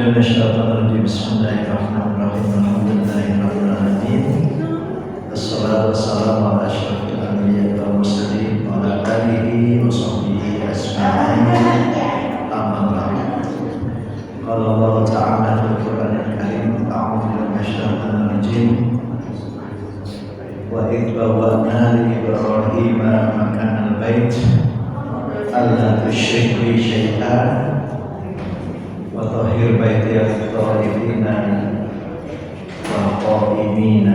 من الشيطان الرجيم بسم الله الرحمن الرحيم الحمد لله رب العالمين والصلاة والسلام على أشرف الأنبياء والمرسلين وعلى آله وصحبه أجمعين أما بعد قال الله تعالى في القرآن الكريم أعوذ بالله من الشيطان الرجيم وإذ بوأنا لإبراهيم مكان البيت ألا تشرك بي شيئا وطهر بيتي للطائفين والقائمين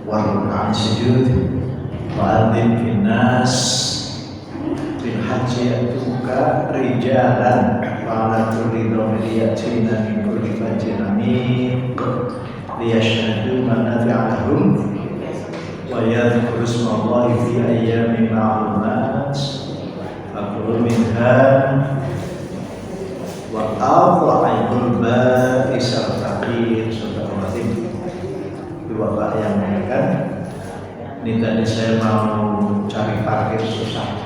والركع السجود وأذن في الناس بالحج يأتوك رجالا وعلى كل ضامر يأتين من كل فج عميق ليشهدوا منافع لهم ويذكروا اسم الله في أيام معلومات فكلوا منها wa'adha'ibul ba'isal faqir. Bismillahirrahmanirrahim. Bapak yang mengingatkan, ini tadi saya mau cari parkir susah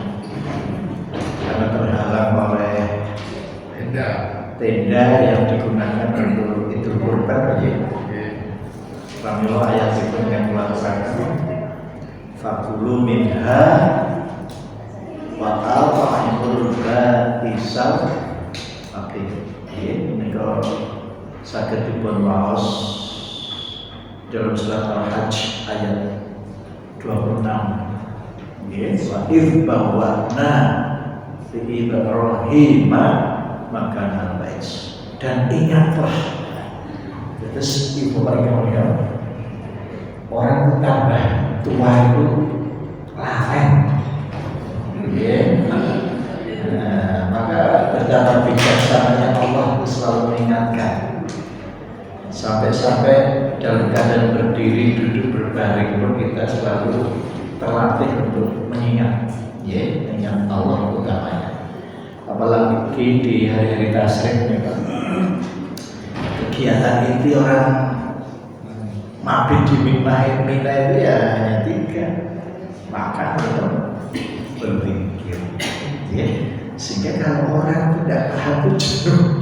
karena terhalang oleh tenda yang digunakan untuk Idul Kurban. Pramila ayat itu yang melakukan fakulu minha wa'adha'ibul ba'isal. Oke, ini kalau sakit dipun waos dalam surat Al-Hajj ayat 26. Wa idh bawwa'na li Ibrahim makanal bait. Dan ingatlah, terus ibu perkalian orang tambah tua itu larang. Maka betapa bijaksananya Allah itu selalu mengingatkan. Sampai-sampai dalam keadaan berdiri, duduk, berbaring pun kita selalu terlatih untuk mengingat, mengingat Allah utamanya. Apalagi di hari-hari tasyrik, kegiatan itu orang mabit di Mina itu ya hanya 3: makan, minum, berpikir. Sehingga kalau orang tidak paham jenuh,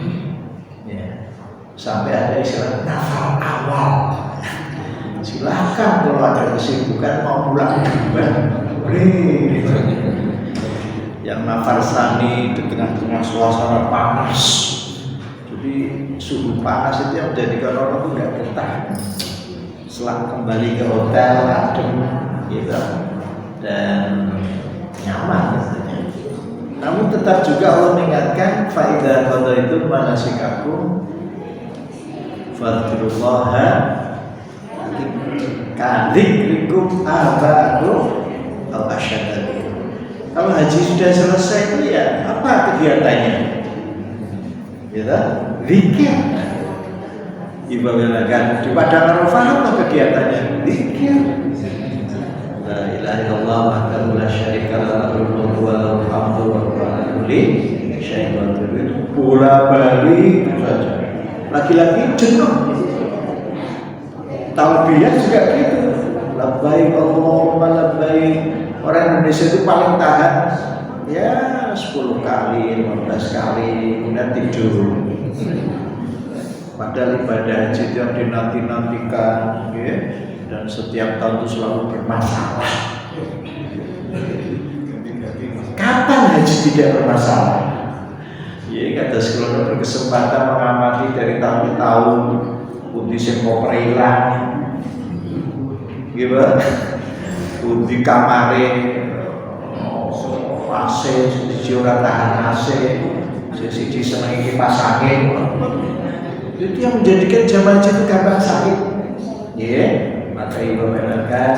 sampai ada istilah nafar awal. Silakan kalau ada kesibukan mau pulang duluan, boleh. Yang nafar sani di tengah-tengah suasana panas, jadi suhu panas itu yang menjadikan orang itu tidak betah. Setelah kembali ke hotel adem, gitu, dan nyaman. Namun tetap juga Allah mengingatkan faidah qada itu manasikakum fadhkurullaha kadzikrikum aba'akum aw asyadda. Kalau haji sudah selesai itu ya apa kegiatannya? Ya, zikir. Ibadah di padang Arafah apa kegiatannya? Zikir. La ilaha illallah wahdahu la syarika lahu lahul mulku wa lahul hamdu wa huwa ala kulli syai'in qadir. Bola-balik saja. Lagi-lagi jenuh. Talbiyah juga gitu. Labbaik Allahumma labbaik. Orang Indonesia itu paling tahan ya 10 kali, 15 kali kemudian tidur. Padahal ibadah haji itu yang dinanti-nantikan, dan setiap tahun itu selalu bermasalah. Kapan haji tidak bermasalah? Kata sekolah berkesempatan mengamati dari tahun ke tahun, putih sempok perilang, gimana? Putih kamare, AC, siji ora tahan AC, siji seneng kipas angin. Itu yang menjadikan jamaah haji itu gampang sakit. Maka ibu mengatakan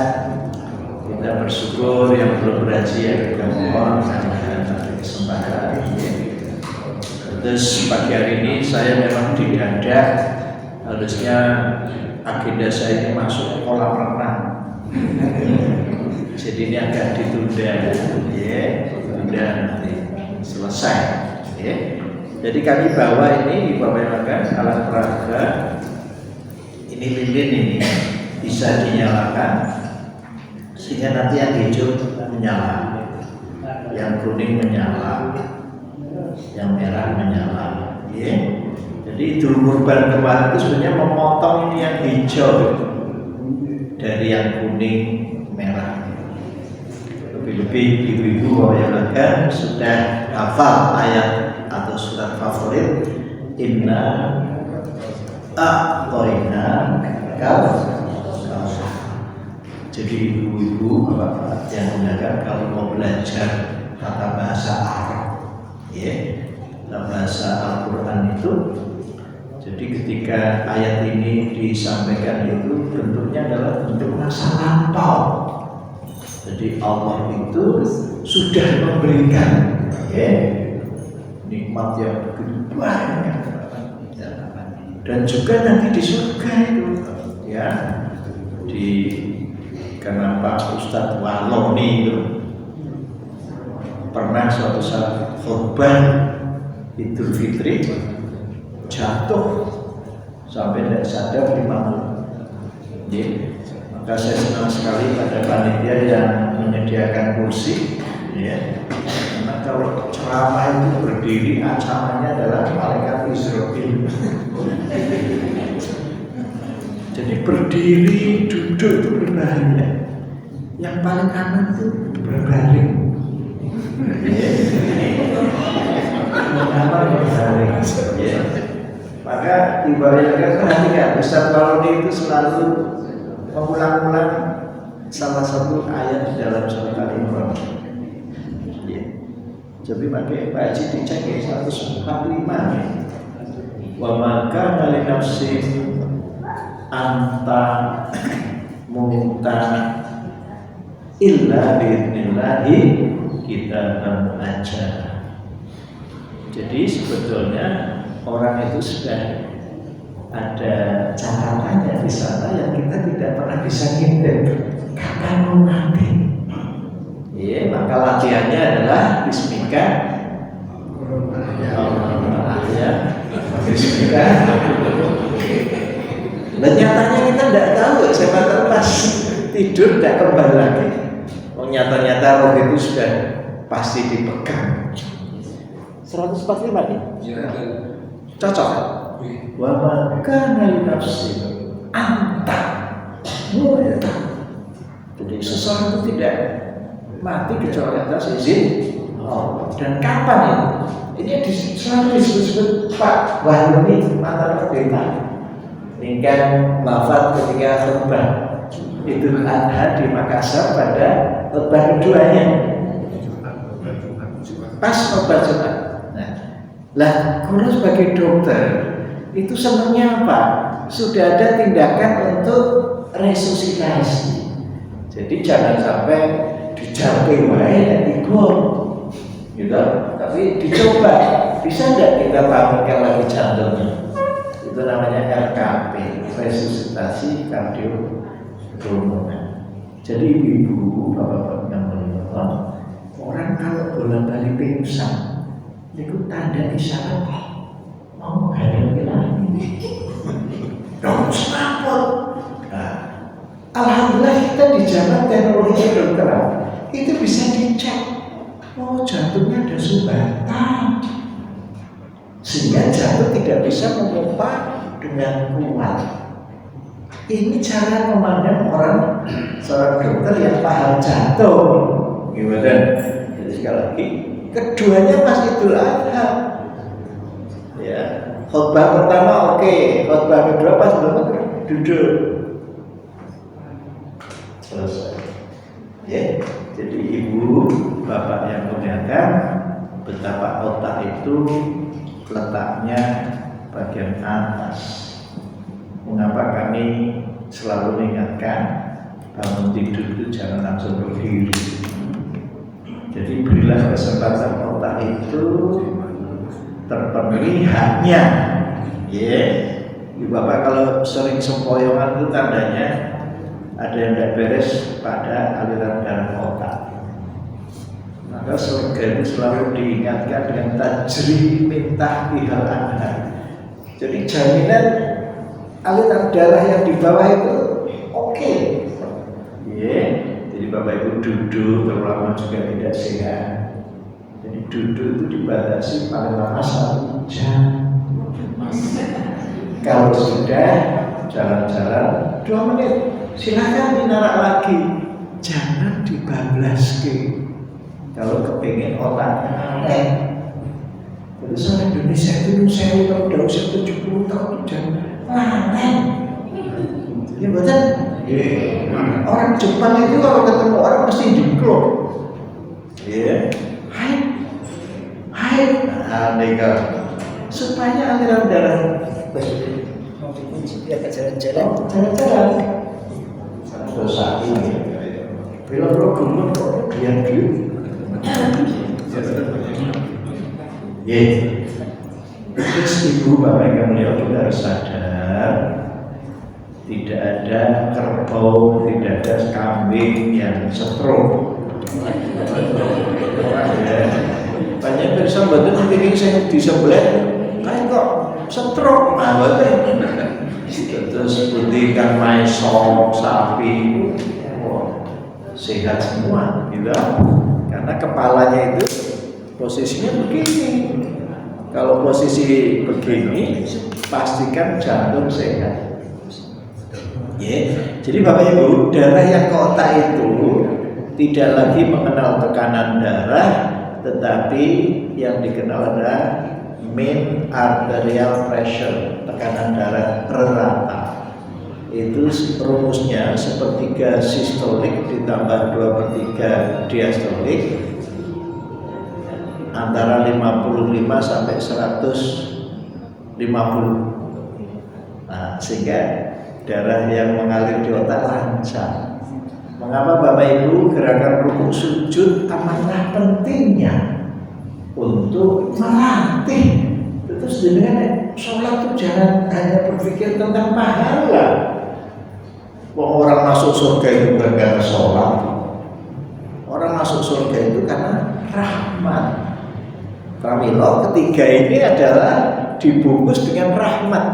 kita bersyukur yang belum berhaji ya kita mohon ada kesempatan ini. Terus pagi hari ini saya memang didadak, harusnya agenda saya ini masuk kolam renang. Jadi ini agak ditunda, ditunda nanti selesai. Jadi kami bawa ini dibawakan alat peraga. Ini lilin ini bisa dinyalakan sehingga nanti yang hijau menyala, yang kuning menyala, yang merah menyala. Jadi Idul Kurban kemarin itu sebenarnya memotong ini yang hijau dari yang kuning merah. Lebih-lebih ibu-ibu bapak yang sudah hafal ayat atau surat favorit Inna a'toina kal. Jadi ibu-ibu bapak yang mendengar kalau mau belajar tata bahasa Arab, ya, tata bahasa Al-Quran itu, jadi ketika ayat ini disampaikan itu bentuknya adalah bentuk masa lampau. Jadi Allah itu sudah memberikan, ya, nikmat yang begitu banyak, dan juga nanti di surga itu, ya, di kenapa Ustadz Waloni itu pernah suatu saat khutbah Idul Fitri jatuh sampai tidak sadar di mana. Maka saya senang sekali pada panitia yang menyediakan kursi, ya. Karena kalau ceramah itu berdiri, ancamannya adalah malaikat Israfil. Jadi berdiri, duduk itu berbahaya. Yang paling aman itu berbaring. Maka ibaratnya perhatikan, Ustaz Waloni itu selalu mengulang-ulang salah satu ayat di dalam surat Al-Imran. Jadi pakai Pak Haji dicek 145. Wa maka li nafsin anta munta illa bi'idnillahi kita aja. Jadi sebetulnya orang itu sudah ada catatannya di sana yang kita tidak pernah bisa ngintip kapan mau mati. Ya, maka latihannya adalah Bismika. Ya, Bismika. Dan nyatanya kita tidak tahu, siapa tahu pas tidur tidak kembali lagi. Nyata-nyata roh itu sudah pasti dipegang. 145 nih? Cocok. Wa maka nali nafsi anta. Jadi seseorang itu tidak mati kecuali atas izin Allah. Dan kapan ini? Ini selalu disebut Pak Wahyuni mantan pendeta. Ingkang wafat ketika khutbah Idul Adha di Makassar pada khutbah keduanya. Pas khutbah Jumat. Lah, kalau sebagai dokter itu senangnya apa? Sudah ada tindakan untuk resusitasi. Jadi jangan sampai dijampe wae dan digor, gitu. Tapi dicoba, bisa nggak kita bangunkan lagi jantungnya? Itu namanya RKP, resusitasi kardiopulmoner. Jadi ibu, bapak-bapak yang mulia, orang kalau bolak-balik pingsan itu tanda isyarat mau hadap lagi. Dong snapot. Nah, alhamdulillah kita di zaman teknologi kedokteran itu bisa dicek. Oh, jantungnya ada sumbatan, sehingga jantung tidak bisa memompa dengan kuat. Ini cara memandang orang seorang dokter yang paham jantung. Gimana? Jadi sekali lagi, keduanya masih Idul Adha. Ya, khutbah pertama oke, khutbah kedua pas belum duduk. Selesai. Ya, jadi ibu, bapak yang muliakan, betapa otak itu letaknya bagian atas. Mengapa kami selalu mengingatkan bangun tidur itu jangan langsung berdiri. Jadi berilah kesempatan otak itu terpenuhi haknya. Ya, bapak kalau sering sempoyongan itu tandanya ada yang tidak beres pada aliran darah otak. Maka surga itu selalu diingatkan dengan tajri min tahtihal anhar. Jadi jaminan aliran darah yang di bawah itu oke. Ya. Jadi bapak ibu duduk terlalu juga tidak sehat. Jadi duduk itu dibatasi paling lama 1 jam. kalau sudah jalan-jalan 2 menit silakan dinarak lagi, jangan dibablas ke. Kalau kepengen otaknya aneh, terus orang Indonesia itu saya udah usia 70 tahun jangan aneh. Ya betul. Orang Jepang itu kalau ketemu orang mesti jengklok. Ya, hai, aneka supaya aliran darah dia ke jalan-jalan. Dosa ini. Bila gemuk kok dia dulu. Ya, terus ibu bapak yang mulia kita harus sadar, tidak ada kerbau, tidak ada kambing yang stroke. Banyak person betul mungkin saya disembelih, kayak kok stroke, nah betul. Terus putih kan maesong, sapi, sehat semua, gitu. Karena kepalanya itu posisinya begini. Kalau posisi begini, pastikan jantung sehat. Jadi Bapak Ibu, darah yang ke otak itu tidak lagi mengenal tekanan darah, tetapi yang dikenal adalah mean arterial pressure, tekanan darah rata. Itu rumusnya sepertiga sistolik ditambah 2/3 diastolik antara 55 sampai 150. Nah, sehingga darah yang mengalir di otak lancar. Mengapa Bapak Ibu gerakan rukuk sujud amatlah pentingnya untuk melatih. Terus dengan sholat itu jangan hanya berpikir tentang pahala. Orang masuk surga itu bukan karena sholat. Orang masuk surga itu karena rahmat. Pramila ketiga ini adalah dibungkus dengan rahmat.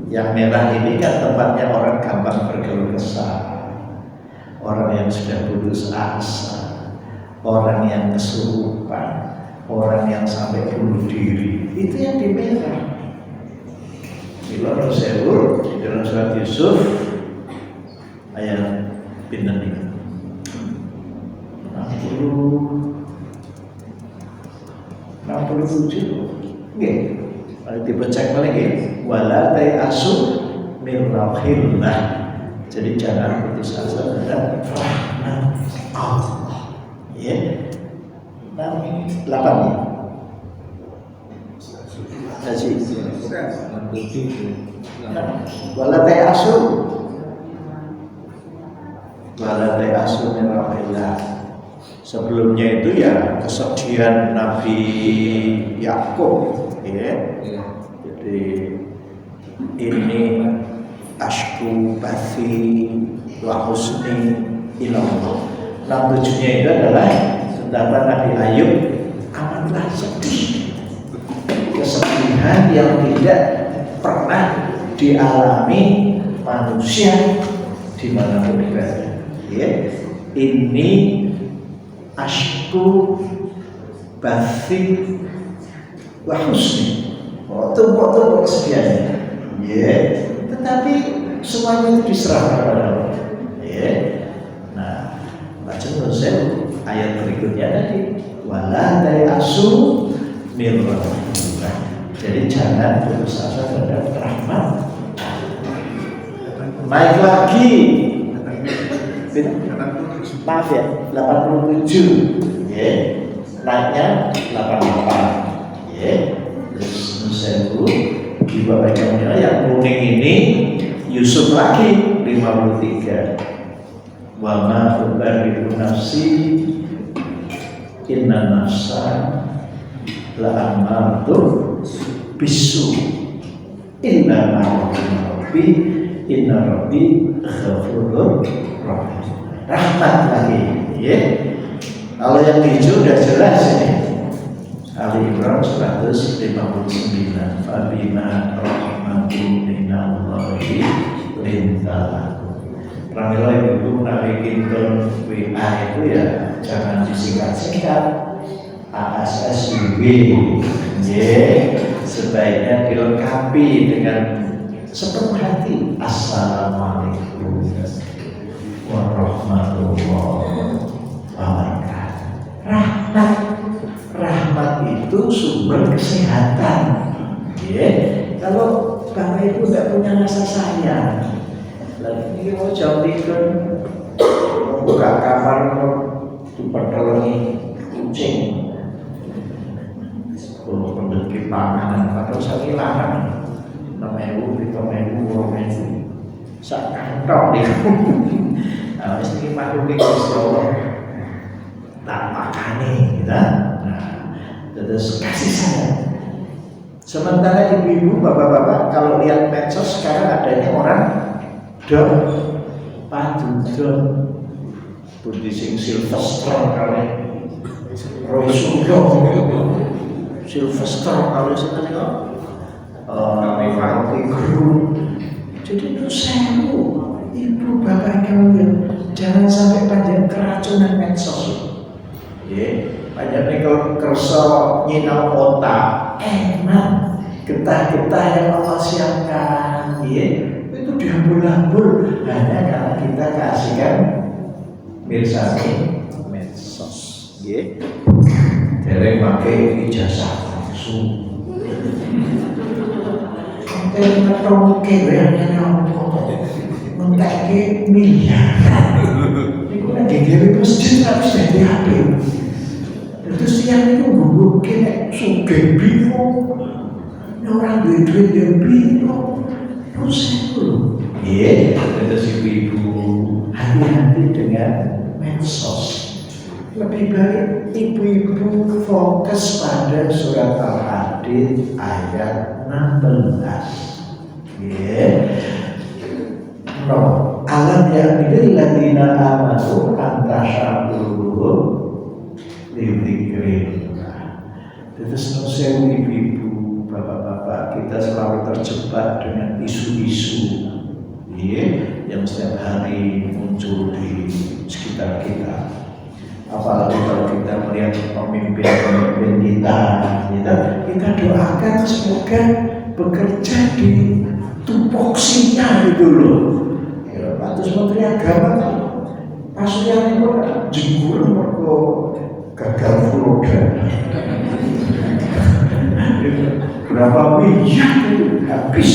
Yang merah ini kan tempatnya orang gampang berkeluh kesah, orang yang sudah putus asa, orang yang kesurupan, orang yang sampai bunuh diri. Itu yang di merah. Bila Rasulullah di dalam surat Yusuf ayat pinten ini 67. Nggih. Mari dibecek lagi. Wala ta'asu min rahillah. Jadi jangan putus asa terhadap rahmat Allah. Ya. 8 ya. Haji. Wala ta'asu min rahillah. Sebelumnya itu ya kesedihan Nabi Yakub, ya. Jadi ini ashku bathi wa husni ilallah. 67-nya itu adalah tentang Nabi Ayub, amatlah sedih, kesedihan yang tidak pernah dialami manusia dimanapun berada. Ya, ini ashku bathi wa husni. Waktu kesedihannya, ya. Tetapi semuanya itu diserahkan kepada Allah. Ya. Nah, baca Rasul ayat berikutnya tadi, wala ta'asu min rahmatillah. Jadi jangan putus asa terhadap rahmat. Naik lagi. Maaf ya, 87. Ya. Naiknya 88. Ya. Terus di bawah yang kuning ini Yusuf lagi 53. Wa ma ubari'u nafsi inna nafsa la amartu bisu inna rabbi ghafurur rahim. Rahmat lagi, ya. Kalau yang hijau udah jelas ini. Ali Imran 159. Fabima rahmatin minallahi lintalahu. Pramila ibu nabi kinton WA itu ya jangan disingkat-singkat. ASSUB, sebaiknya dilengkapi dengan sepenuh hati. Assalamualaikum warahmatullahi wabarakatuh. Rahmat itu sumber kesehatan. Ya, kalau Bapak Ibu tidak punya rasa sayang, lagi mau jauh dikit, buka kamar dipertolongi kucing, kalau pendekit makanan atau saya larang, namanya sak kantong deh. Nah, mesti makhluk itu tak makani, gitu. Nah, terus kasih sayang. Sementara ibu-ibu, bapak-bapak, kalau lihat medsos sekarang adanya orang dong, padudon, budi sing Silvester kali, Roy Suryo, Silvester kali sebenarnya, Rocky Gerung. Jadi itu sewu, ibu bapak kalian jangan sampai panjang keracunan medsos. Banyak kalau kerso nyinau otak, enak getah-getah yang Allah siapkan, itu dihambur-hambur hanya karena kita kasihkan mirsani medsos, dereng pakai ijazah langsung. Konten tertongke yang mentek miliar. Iku nek gawe masjid harus jadi apa? Terus yang itu guguk kena sugih bingung, orang duit yang bingung, terus itu, terus ibu-ibu hati-hati dengan medsos. Lebih baik ibu-ibu fokus pada surat Al-Hadid ayat 16. Alam ya'midil ladina amanu antasyaburuhum liwikrillah. Terus nusewu ibu-ibu, bapak-bapak, kita selalu terjebak dengan isu-isu yang setiap hari muncul di sekitar kita. Apalagi kalau kita melihat pemimpin-pemimpin kita doakan semoga bekerja di tupoksinya gitu loh. Terus Menteri Agama pasukan itu jenggur mereka gagal furoda. Berapa miliar itu habis.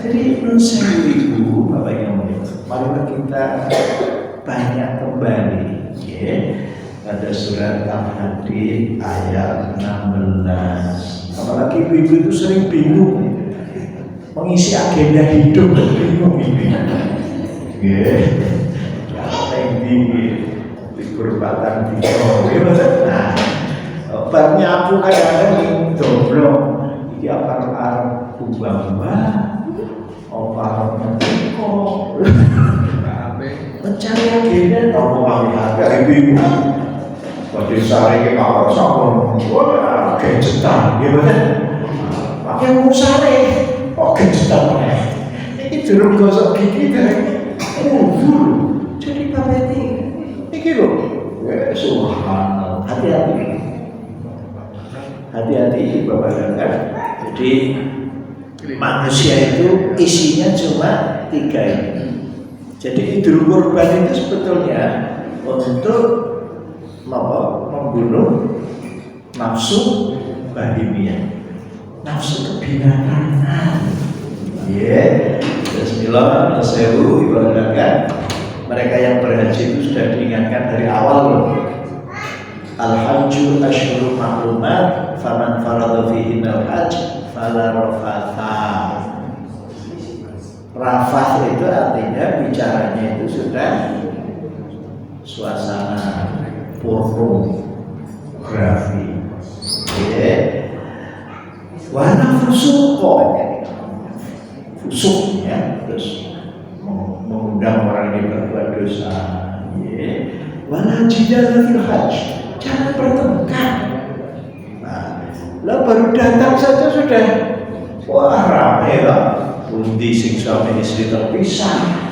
Jadi menurut saya ibu, bapak yang mulia, marilah kita banyak kembali. Pada surat Al-Hadid ayat 16. Apalagi ibu-ibu itu sering bingung mengisi agenda hidup, bingung ini. Libur batang dino. Nah, obatnya aku kadang-kadang domblong. Iki apa kubang-kubang, apa mentiko. Mencari agenda, tahu agak ibu-ibu. Pada sehari kita akan sama, wah, gadgetan, gimana? Pakai musare, gadgetan. Ini jeruk gosok gigi dari dulu. Jadi Bapak ini loh, subhanallah, hati-hati Bapak dan. Jadi manusia itu isinya cuma 3 ini. Jadi idul kurban itu sebetulnya untuk membunuh nafsu bahimiyah, nafsu kebinatangan. Bismillah, sewu ibaratkan mereka yang berhaji itu sudah diingatkan dari awal loh. Al-hajju asyhurun ma'lumat, faman farada fihinal hajj fala rafatha. Rafah itu artinya bicaranya itu sudah suasana pornografi. Wana fusuknya terus mengundang orang yang berbuat dosa. Wana jidal fil hajj, jangan bertengkar. Lah baru datang saja sudah wah ramai lah. Pundi sing suami istri terpisah,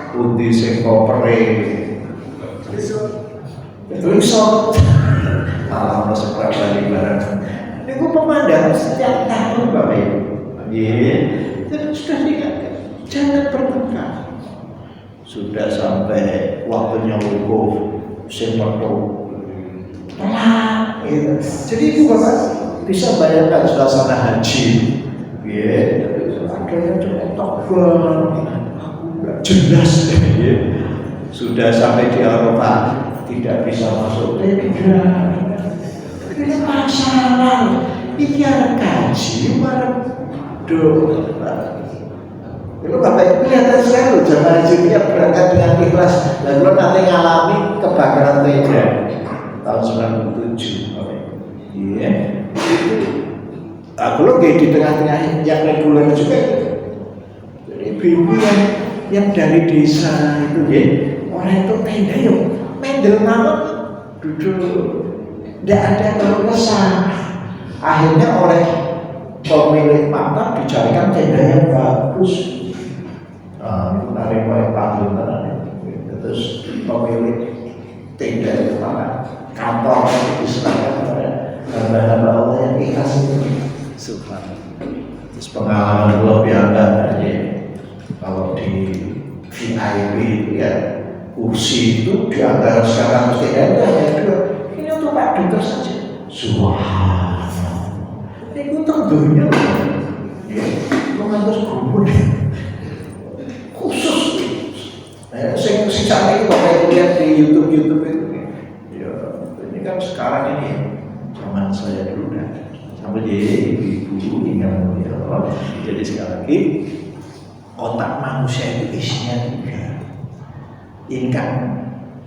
pundi sing kopere risot, malah masuk Bali barang. Ini pemandangan setiap tahun Bapak Ibu. Jadi sudah diingatkan, jangan bertengkar. Sudah sampai waktunya wukuf, sempat gitu. Jadi itu Bapak bisa bayangkan suasana haji, ya, ada yang cuma tebal, jelas, ya. Sudah sampai di Arafah tidak bisa masuk, tidak. Ini masalah, ini ada kaji, itu Bapak Ibu kelihatan sekali loh, jamaah haji dia berangkat dengan ikhlas. Lalu nanti ngalami kebakaran tenda tahun 97, iya. Aku loh di tengah-tengah yang reguler juga. Jadi ibu yang dari desa itu, ya, orang itu tenda yuk, mendel banget, duduk, tidak ada kalau kesah. Akhirnya oleh pemilik maktab dicarikan tenda yang bagus. Menarik oleh panggilan, terus pemilik tenda itu mana kantor itu diserahkan kepada hamba-hamba Allah yang ikhlas itu. Subhanallah. Terus pengalaman luar biasa aja. Kalau di VIP ya kursi itu di antara sekarang mesti ada dua. Ini untuk Pak Dokter saja. Subhanallah. Ini tentunya ya mengantus gumun. Saya sampai itu Bapak lihat di YouTube itu, ya, ini kan sekarang ini zaman saya dulu kan, sampai jadi ibu hingga mulia. Jadi sekali lagi otak manusia itu isinya tiga. Ingkang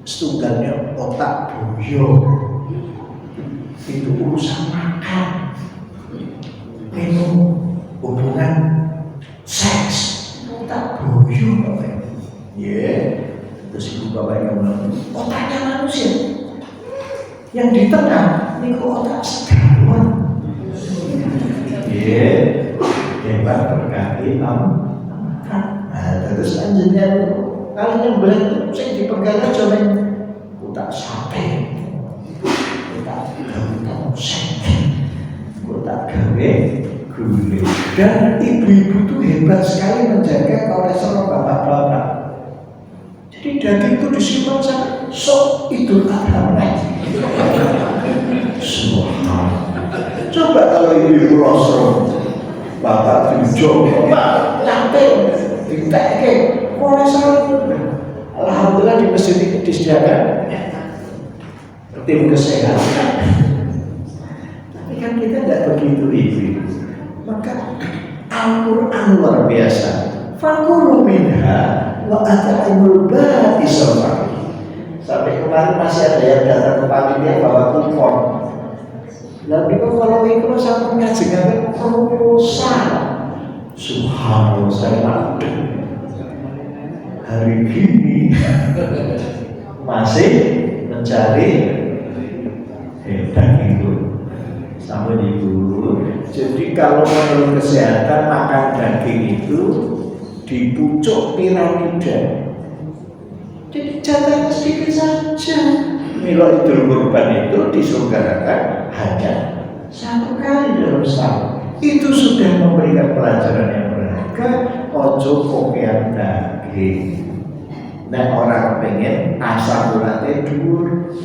setunggalnya otak boyo, itu urusan makan, minum, hubungan seks, otak boyo. Ya, terus ibu bapak yang bilang, otaknya manusia yang di tengah ini kok otak segawan. Ya, hebat berkati terus selanjutnya kalau nyembelih saya dipegang aja men otak sate, otak gawe gulai. Dan ibu-ibu tuh hebat sekali menjaga kolesterol bapak-bapak. Jadi daging itu disimpan sampai sok Idul Adha naik. Coba kalau ibu rosro, bapak tujuh, nyampe, diteke, kolesterol. Alhamdulillah di masjid ini disediakan tim kesehatan. Tapi kan kita tidak begitu ibu. Maka Al-Quran luar biasa. Fakulu minha wa at'imul ba'is sampai kemarin masih ada yang datang ke panitia bawa kupon. Lalu kalau itu satu ngajengan proposal. Subhanallah, saya mati. Hari ini masih mencari daging itu sama ibu. Jadi kalau menurut kesehatan makan daging itu di pucuk piramida. Jadi jatahnya sedikit saja. Milo Idul Kurban itu diselenggarakan hanya satu kali dalam setahun. Itu sudah memberikan pelajaran yang berharga. Ojo kopian daging. Nah orang pengen asam uratnya dhuwur.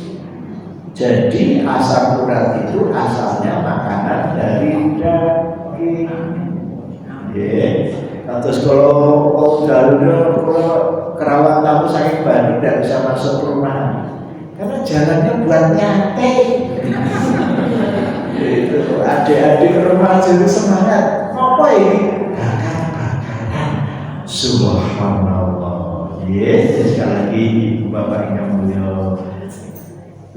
Jadi asam urat itu asalnya makanan dari daging. Terus kalau Garuda, kalau Kerawang tamu sakit Bandung tidak bisa masuk perumahan karena jalannya buat nyate. Itu adik-adik rumah jadi semangat. Apa ini? Bakar-bakaran. Subhanallah. Sekali lagi ibu bapak yang mulia,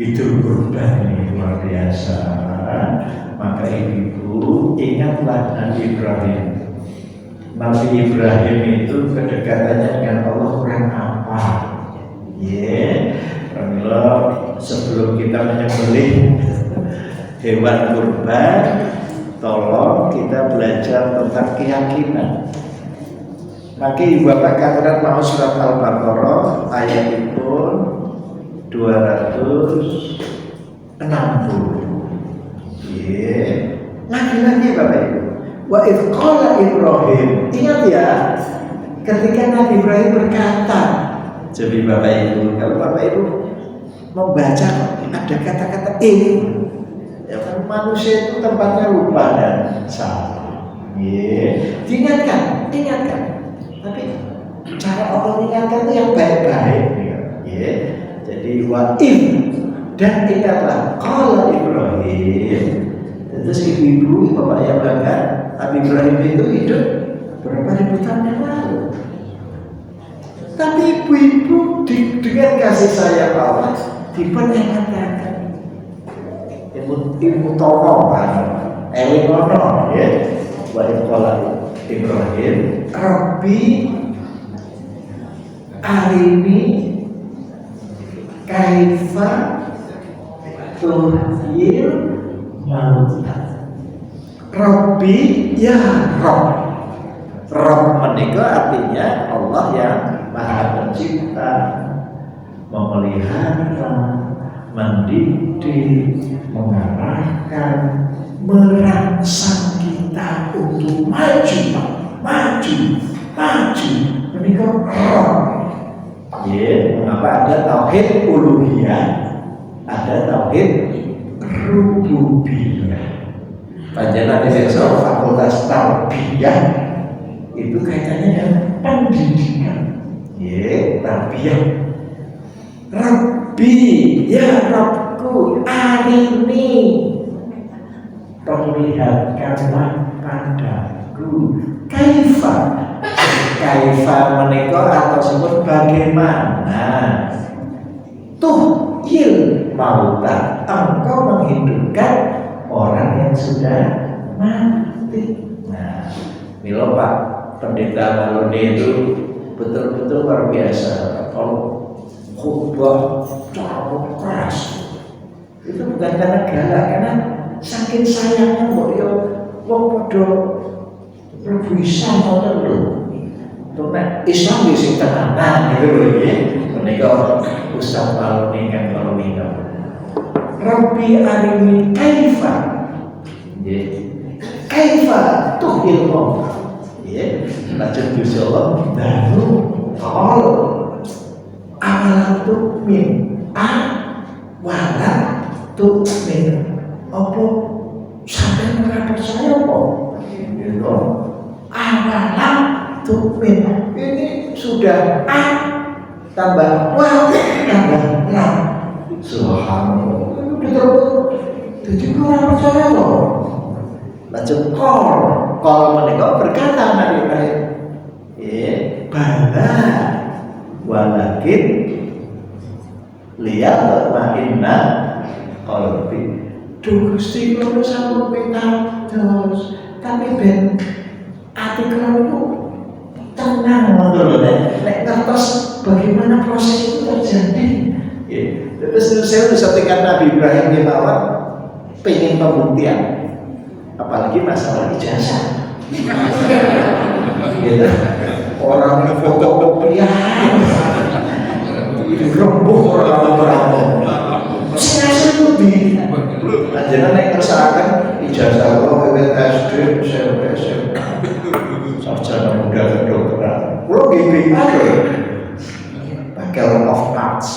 Idul Kurban ini luar biasa. Maka ibu ingatlah Nabi Ibrahim. Nabi Ibrahim itu kedekatannya dengan Allah kurang apa? Sebelum kita menyembelih hewan kurban, tolong kita belajar tentang keyakinan. Maka ibu bapak katakan mau surat Al-Baqarah ayat itu 260. Lagi-lagi bapak ibu. Wa idh qala Ibrahim, ingat ya, ketika Nabi Ibrahim berkata, jadi Bapak Ibu, kalau Bapak Ibu membaca ada kata-kata ini, ya kan manusia itu tempatnya lupa dan salah. Diingatkan. Tapi cara Allah mengingatkan itu yang baik-baik. Jadi wa idh, dan ingatlah qala Ibrahim. Terus ibu-ibu, bapak yang bangga, Nabi Ibrahim itu hidup berapa ribu tahun yang lalu. Tapi ibu-ibu dengan kasih sayang Allah dipernyatakan ilmu tolong elinono ya. Wa qala Ibrahim Rabbi arini kaifa tuhyil mauta. Rabbi ya Rabb menika artinya Allah yang Maha Pencipta, memelihara, mendidik, mengarahkan, merangsang kita untuk maju. Menika Rabb. Mengapa ada tauhid uluhiyah, ada tauhid rububiyah. Panjenengan di fakultas tarbiyah itu kaitannya dengan pendidikan. Tarbiyah. Rabbi, ya Rabbku, arini, perlihatkanlah padaku. Kaifa menika atau sebut bagaimana tuhyil mauta, engkau menghidupkan orang yang sudah mati. Nah, milo Pak Pendeta Malone itu betul-betul luar biasa. Kalau khutbah cara keras itu bukan karena galak, karena saking sayangnya kok yo wong padha Prabu Isa ngoten lho. Nek Islam di sing tenanan gitu lho iki. Menika Ustaz Malone kan kalau minta. Rabbi arini kaifa. Kaifa tuhil mauta. Lajeng Gusti Allah dalu qol awalam tu'min wala tu'min. Apa sampeyan ora percaya apa? Gitu. Awalam tu'min. Ini sudah tambah wa tambah lam. Subhanallah. Betul-betul. Jadi orang percaya loh. Lajeng kol menika berkata Nabi Ibrahim, bala walakin liyatma'inna qalbi. Duh Gusti kula sampun pitados, tapi ben ati kula niku tenang ngoten lho nek ngertos bagaimana proses itu terjadi. Terus saya setingkat Nabi Ibrahim di bawah pengen pembuktian, apalagi masalah ijazah. Gitu. Orang fotokopian dirembuk orang-orang. Saya lebih. Anjana naik tersangka ijazah lo SD, SMP, sarjana muda kedokteran. Lo GBA Bachelor of Arts,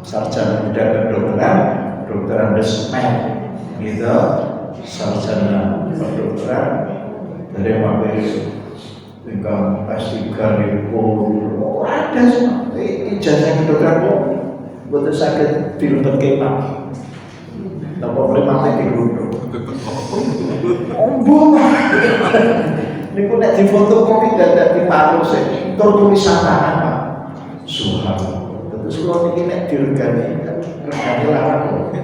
sarjana muda kedokteran, kedokteran resmen, gitu, sarjana kedokteran dari materi tingkat S3 di Polo. Ada semua ijazah kedokteran kok buat sakit di lutut kemak. Tanpa problematik di lutut. Ombong. Ini pun nak di fotokopi dan di paru sih. Tulisan tangan Pak. Subhanallah. Terus kalau ini nak diregani, regani larang.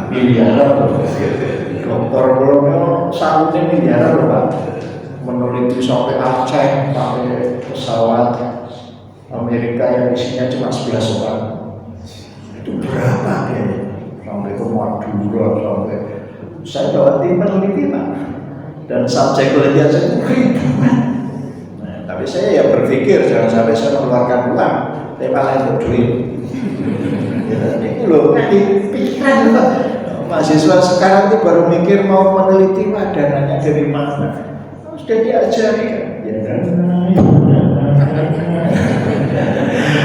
Miliaran. Dokter belumnya salutnya miliaran loh Pak. Meneliti sampai Aceh, pakai pesawat Amerika yang isinya cuma 11 orang. Itu berapa biayanya? Sampai ke Madura, sampai saya bawa tim peneliti Pak. Dan subjek penelitian saya itu ribuan. Nah, tapi saya ya berpikir jangan sampai saya mengeluarkan uang, tema lain untuk duit. Ini loh, pikiran loh. Mahasiswa sekarang itu baru mikir mau meneliti dananya dari mana. sudah diajari kan.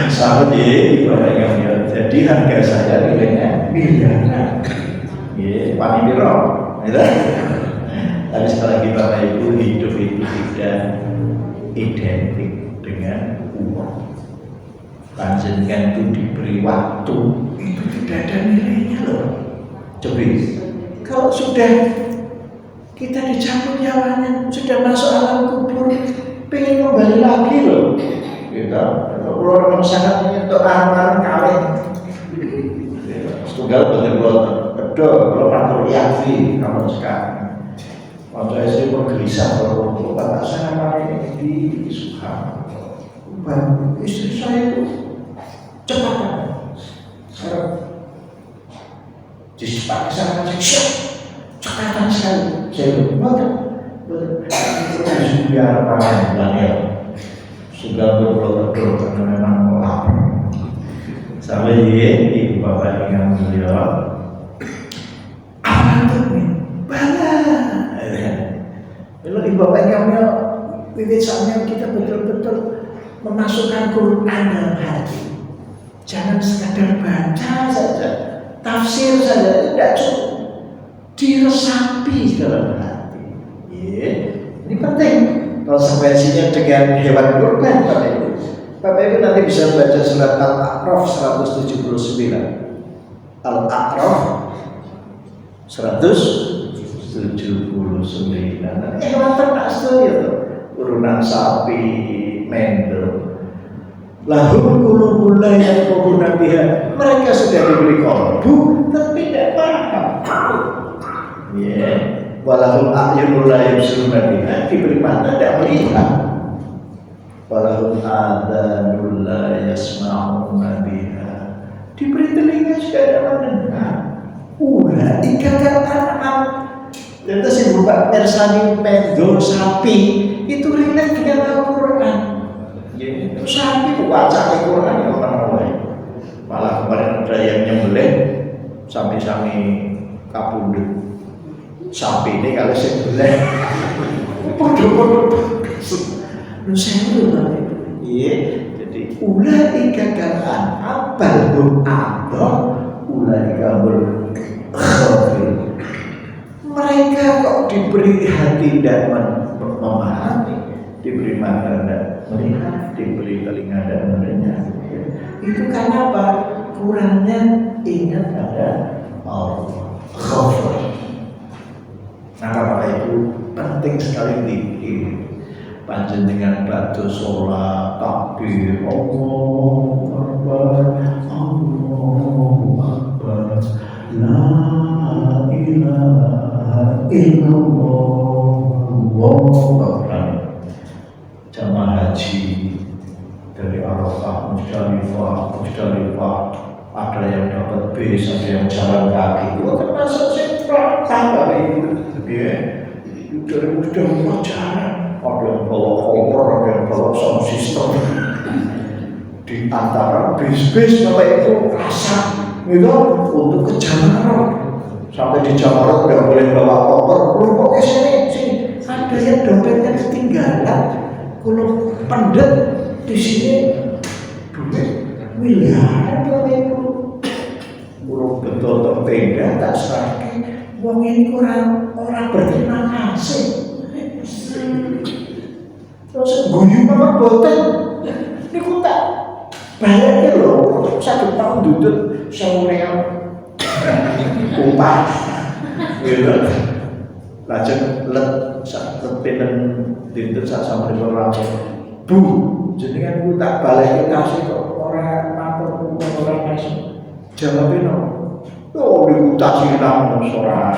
Sama dia ibaratnya. Jadi harga saya nilainya miliaran. Ya, wani piro, gitu. Tapi sekali lagi Bapak Ibu, hidup itu tidak identik dengan uang. Panjenengan itu diberi waktu, itu tidak ada nilainya loh. Coba, kalau sudah kita dicabut nyawanya, sudah masuk alam kubur, pengen kembali lagi loh. Kita, kalau orang sangat menyentuh arah kawin, setunggal betul-betul. Betul, kalau pantul yakin kamu sekarang. Waktu saya pun gelisah kalau bapak saya kemarin di Subhan. Istri saya itu cepat kan. Sekarang disepakati sama saya, cekatan sekali. Saya betul. Biar pakai Daniel. Sudah betul-betul karena memang melapar. Sama ibu bapak yang mulia. Kalau ibu bapak kami saatnya kita betul-betul memasukkan Quran dalam hati. Jangan sekadar baca saja, tafsir saja, tidak cukup. Diresapi dalam hati. Ini penting. Kalau konsekuensinya dengan hewan kurban, Bapak Ibu nanti bisa baca surat Al-A'raf 179. Al-A'raf 179. Hewan ternak itu urunan sapi, mendel. Lahum qulubun la yafqahuna biha. Mereka sudah diberi qalbu tapi tidak paham. Walahum a'yunun la yubsiruna biha. Diberi mata tidak melihat. Walahum adhanun la yasma'una biha. Diberi telinga sudah tidak mendengar. Ulaika kal-an'am. Dan itu si Bapak Mersani mendol sapi itu relate dengan Al-Quran. Sapi baca Al-Quran yang orang-orang. Malah kemarin ada yang nyembelih sapi-sapi kapundut. Sapi ini kalau sembelih bodoh-bodoh. Jadi ulaika kal-an'am bal hum adall ulaika hum ghafilun. Mereka kok diberi hati dan memahami, diberi mata dan melihat, diberi telinga dan mendengar. Itu karena apa? Kurangnya ingat pada Allah. Maka Bapak Ibu penting sekali dikir. Panjenengan batu sholat takbir Allahu Akbar, Allahu Akbar, la ilaha illallah, Allahu Akbar. Jamaah haji dari Arafah, Musdalifah, ada yang dapat bis, ada yang jalan kaki. Itu termasuk sempurna, Bapak Ibu. Dari Musdalifah jalan. Ada yang bawa kompor, ada yang bawa sound system. Di antara bis-bis Bapak Ibu asap itu untuk ke Jamarot. Sampai di Jamarot udah boleh bawa kompor. Kelompoknya sini. Ada yang dompetnya ketinggalan. Kalau pendet di sini duit miliaran Bapak Ibu. Kalau betul tertenda tak sakit. Wong ini orang berterima kasih. Terus guyu memang boten. Ini ku tak bayarnya loh. 1 tahun duduk 1.000 real upah. Gitu. Lajeng letpinen dinten sak sama dengan orang. Bu, jenengan ku tak balik kasih kok orang matur orang kasih. Jawabin no. Oh, dikutasi namun seorang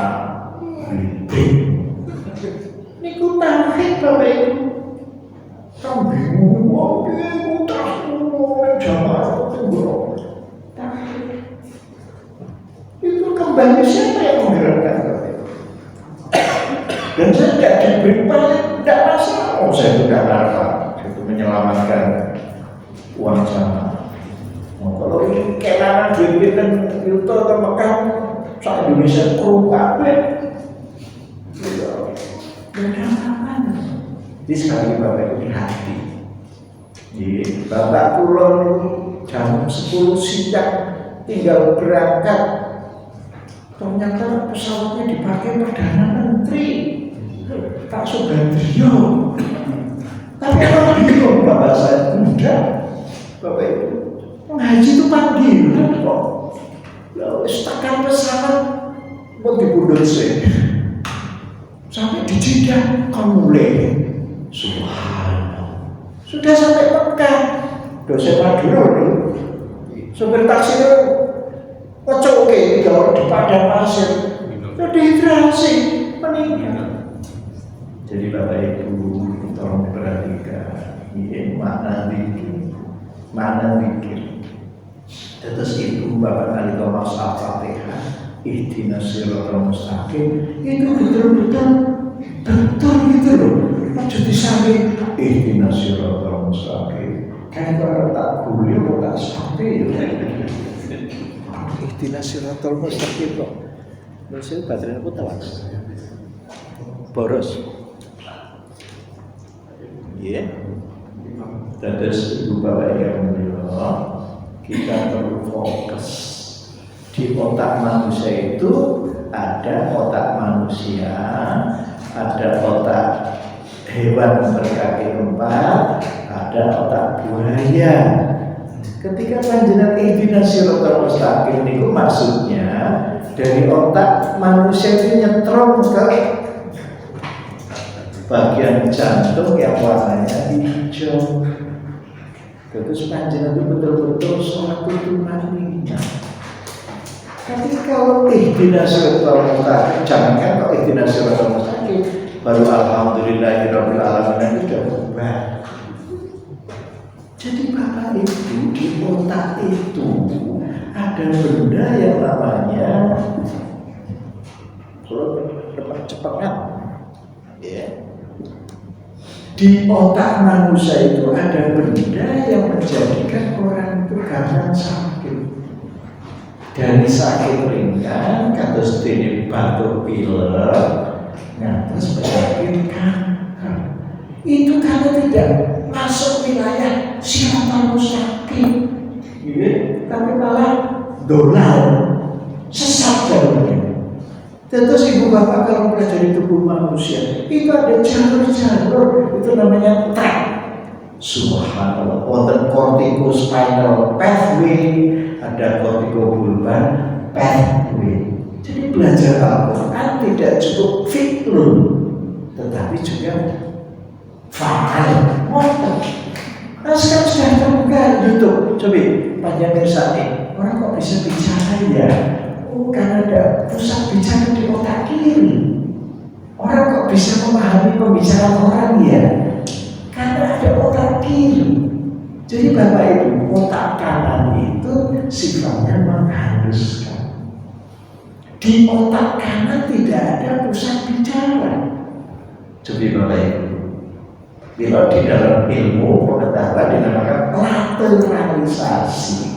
ini ku tauhid Bapak Ibu. Kamu bingung, wah bingung, tak semua jamaah itu itu kembali siapa yang menggerakkan Bapak Ibu? Dan saya tidak diberi paling, tidak masalah. Oh saya tidak apa, itu menyelamatkan uang jamaah. Kalau ini kelangan duit dan itu ke Mekah, saat Indonesia keruh kabeh. Dan apa-apa? Jadi sekali Bapak Ibu hati. Bapak pulang jam 10 siang tinggal berangkat. Ternyata pesawatnya dipakai Perdana Menteri Pak Subandrio. Tapi apa bingung Bapak saya? Enggak, Bapak Ibu. Haji itu panggilan kok. Lalu setakan pesawat mau dibundut sih. Sampai di Jeddah mulai. Subhanallah. Sudah sampai Mekah. Dosen Madura nih. Sopir taksi itu ngecoke di padang pasir. Dehidrasi, meninggal. Jadi Bapak Ibu tolong perhatikan. Ini mana mikir. Terus itu Bapak nalika maos Al-Fatihah. Ihdinas siratal mustaqim itu betul gitu loh. Aja disami ihdinas siratal mustaqim. Kan kalau tak kuliah kok tak sampai ya. Ihdinas siratal mustaqim kok. Masih baterai aku telat. Boros. Iya. Terus Ibu Bapak yang mulia, kita perlu fokus. Di otak manusia itu ada otak manusia, ada otak hewan berkaki 4, ada otak buaya. Ketika panjenengan ihdinas siratal mustaqim niku maksudnya dari otak manusia itu nyetrum ke bagian jantung yang warnanya hijau. Terus panjenengan itu betul-betul sholat itu mati. Tapi kalau ihdinas siratal mustaqim, jangankan kalau ihdinas siratal mustaqim, baru alhamdulillahirabbil alamin itu sudah berubah. Jadi Bapak Ibu di otak itu ada benda yang namanya cepat-cepat, ya. Di otak manusia itu ada benda yang menjadikan orang itu gampang sakit. Dari sakit ringan, kados dene batuk pilek, ngantos penyakit kanker. Itu kalau tidak masuk wilayah siratal mustaqim, tapi malah dolar, sesat jalurnya. Terus Ibu Bapak kalau mempelajari tubuh manusia, itu ada jalur-jalur, itu namanya track. Subhanallah, wonten corticospinal pathway, ada corticobulbar pathway. Jadi belajar Al-Quran tidak cukup fiklun, tetapi juga faal. Nah sekarang sudah terbuka YouTube. Coba panjangkan saat ini, orang kok bisa bicara ya? Karena ada pusat bicara di otak kiri. Orang kok bisa memahami pembicaraan orang ya? Karena ada otak kiri. Jadi Bapak Ibu, otak kanan itu sifatnya menghaluskan. Di otak kanan tidak ada pusat bicara. Coba Bapak Ibu, bila di dalam ilmu pengetahuan dinamakan lateralisasi.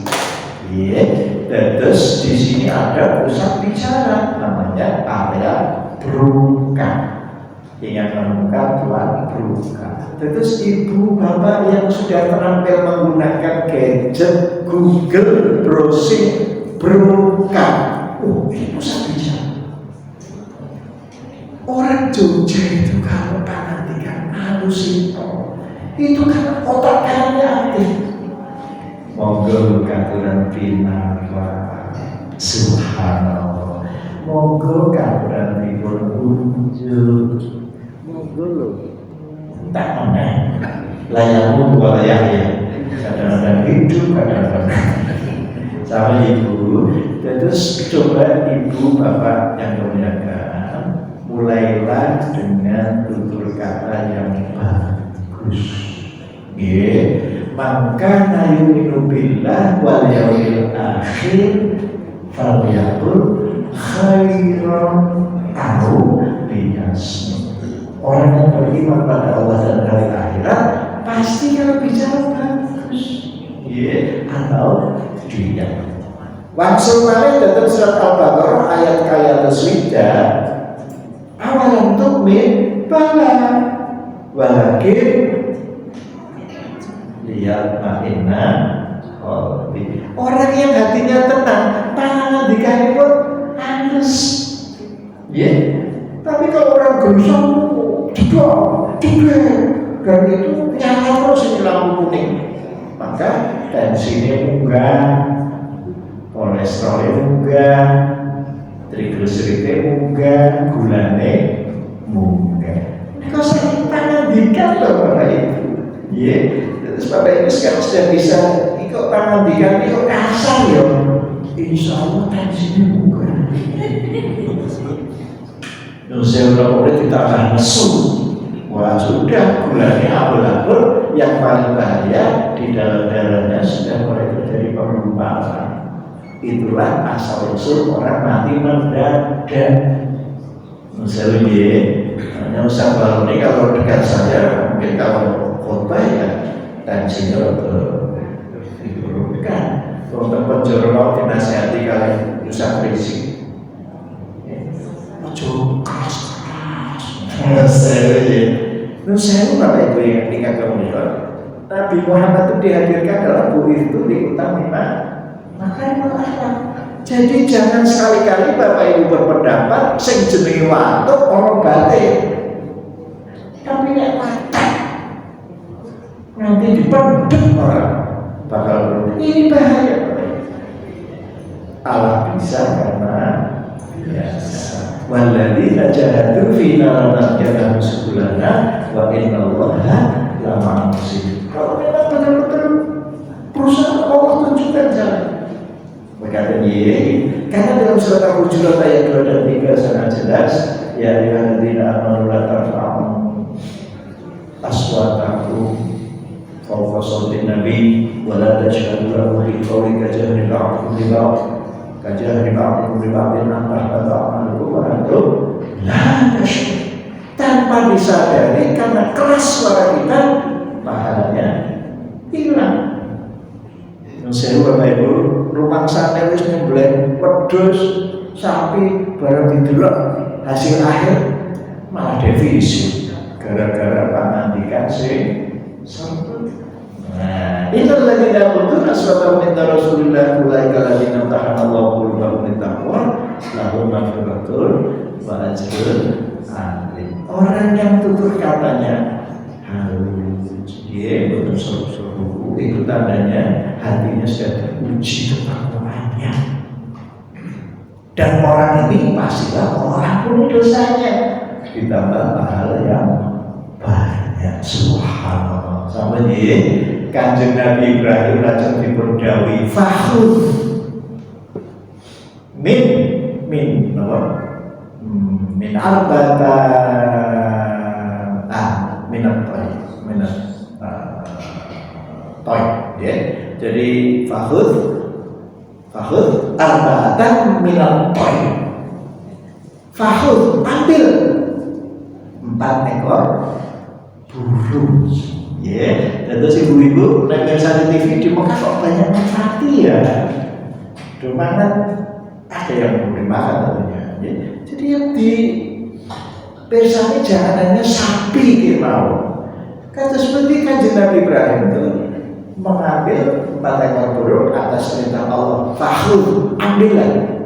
Ya, terus di sini ada pusat bicara, namanya area Broca. Yang menemukan Tuan Broca. Terus Ibu Bapak yang sudah terampil menggunakan gadget Google browsing Broca. Oh, ini pusat bicara. Orang Jogja itu kalau perhatikan halusito, itu kan otak kanannya aktif. Monggo katuran pinara, subhanallah. Monggo katuran dipun unjuk. Monggo lho. Tak mana? Layakmu bukan layak ya. Kadang-kadang hidup, kadang-kadang sama Ibu. Terus coba Ibu Bapak yang kemuliaan, mulailah dengan tutur kata yang bagus. Maka nayuminu billah wal yaumil akhir falyaqul khairan au liyasmut. Orang yang beriman pada Allah dan hari akhirat pasti kalau bicara bagus, atau diam. Langsung balik dalam surat Al-Baqarah ayat kaya terswida. Awalam tu'min bala walakin lihat makina orang yang hatinya tenang, pangandikannya pun halus. Ya, tapi kalau orang gersang, jedor, dan itu nyala terus ini lampu kuning, maka tensinya munggah, kolesterolnya munggah, trigliseridnya munggah, gulanya munggah. Kau sakit pangandikan loh Bapak Ibu. Ya, terus Bapak Ibu sekarang sudah bisa ikut pangandikan, ikut kasar ya. Insya Allah tensinya munggah. Saya boleh ditambah nesu. Wah sudah, gulanya abul-abul, yang paling bahaya di dalam darahnya sudah mulai terjadi penggumpalan. Itulah asal usul orang mati mendadak. Misalnya, hanya Ustaz Baru ini kalau dekat saya, mungkin kalau khotbah ya tensinya diturunkan. Kalau tempat jorok dinasihati kali Ustaz berisik. Saya Bapak Ibu yang dikatakan Nabi Muhammad itu dihadirkan dalam buku itu di utama maka jadi jangan sekali-kali Bapak Ibu berpendapat sing jenenge watuk orang batin, tapi nek watak nanti dipendem orang bakal ini bahaya. Allah bisa karena biasa. Walladzina jahadu fina lanahdiyannahum subulana wa innallaha lama'al muhsinin. Kalau memang betul-betul perusahaan Allah tunjukkan jalan. Berkata dia, karena dalam surat Al-Hujurat ayat 2 dan 3 sangat jelas, ya ayyuhalladzina amanu la tarfa'u aswatakum fawqa sawtin nabi wa la tajharu lahu bil qawli kajahri ba'dikum li ba'd kajahri ba'dikum li ba'din an tahbata a'malukum wa antum la tash'urun. Tanpa disadari karena keras suara kita pahalanya hilang. Saya Bapak Ibu, rumah sana wis nyembelih wedhus, sapi, barang didelok hasil akhir malah defisit gara-gara pangandikan sing sempit. Nah, itu lagi dapat aswata minta Rasulullah ulaika alladziina tahanallahu qulubahum littaqwa lahum maghfiratun wa ajrun azim. Orang yang tutur katanya halus, dia betul-betul itu tandanya hatinya sudah teruji ketakwanya. Dan orang ini pastilah orang punya dosanya ditambah pahala yang banyak. Subhanallah. Sama dia Kanjeng Nabi Ibrahim lajeng dipun dawuhi fakhud min apa? Min arbata toy ya. Jadi fakhud arbatan minal toy. Fakhud ambil 4 ekor burung. Ya, dan terus ibu-ibu nonton satu TV di Mekah kok banyak mati ya. Cuma kan ada yang boleh makan tentunya. Ya. Jadi yang di persani jangan hanya sapi gitu mau. Kata seperti Kanjeng Nabi Ibrahim itu mengambil 4 ekor burung atas perintah Allah. Fakhud ambillah.